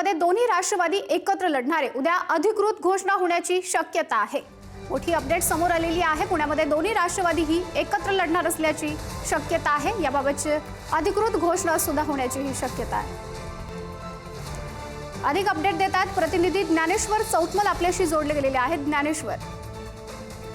पुण्यामध्ये दोन्ही राष्ट्रवादी एकत्र लढणारे उद्या अधिकृत घोषणा होण्याची शक्यता आहे। मोठी अपडेट समोर आलेली आहे। पुण्यामध्ये दोन्ही राष्ट्रवादी ही एकत्र लढणार असल्याची शक्यता आहे। याबाबतची अधिकृत घोषणा सुद्धा होण्याची ही शक्यता आहे। अधिक अपडेट देतात प्रतिनिधी ज्ञानेश्वर चौतमल आपल्याशी जोडले गेलेले आहेत। ज्ञानेश्वर,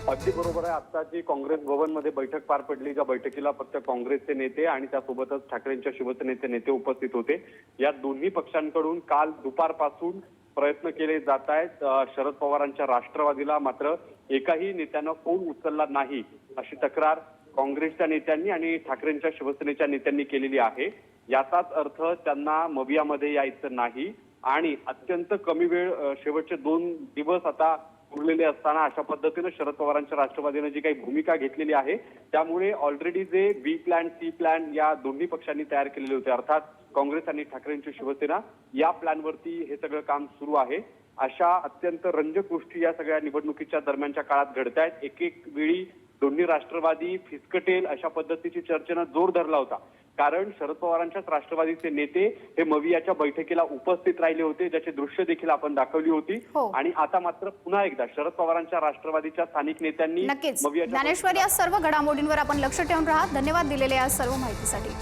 अगदी बरोबर आहे। आता जी काँग्रेस भवन मध्ये बैठक पार पडली, ज्या बैठकीला फक्त काँग्रेसचे नेते आणि त्यासोबतच ठाकरेंच्या शिवसेनेचे नेते उपस्थित होते। या दोन्ही पक्षांकडून काल दुपारपासून प्रयत्न केले जात आहेत। शरद पवारांच्या राष्ट्रवादीला मात्र एकाही नेत्यानं फोन उचलला नाही, अशी तक्रार काँग्रेसच्या नेत्यांनी आणि ठाकरेंच्या शिवसेनेच्या नेत्यांनी केलेली आहे। याचाच अर्थ त्यांना मवियामध्ये यायचं नाही आणि अत्यंत कमी वेळ, शेवटचे 2 दिवस आता उरलेले असताना अशा पद्धतीने शरद पवारांच्या राष्ट्रवादीने जी काही भूमिका घेतलेली आहे, त्यामुळे ऑलरेडी जे बी प्लॅन सी प्लॅन या दोन्ही पक्षांनी तयार केलेले होते, अर्थात काँग्रेस आणि ठाकरेंची शिवसेना, या प्लॅनवरती हे सगळं काम सुरू आहे। अशा अत्यंत रंजक गोष्टी या सगळ्या निवडणुकीच्या दरम्यानच्या काळात घडतायत। एक वेळी दोन्ही राष्ट्रवादी फिसकटेल अशा पद्धतीची चर्चेनं जोर धरला होता, कारण शरद पवारांच्याच राष्ट्रवादीचे नेते हे मवियाच्या बैठकीला उपस्थित राहिले होते, ज्याची दृश्य देखील आपण दाखवली होती। आणि आता मात्र पुन्हा एकदा शरद पवारांच्या राष्ट्रवादीच्या स्थानिक नेत्यांनी नक्कीच ज्ञानेश्वर, या सर्व घडामोडींवर आपण लक्ष ठेवून राहा। धन्यवाद दिलेल्या या सर्व माहितीसाठी।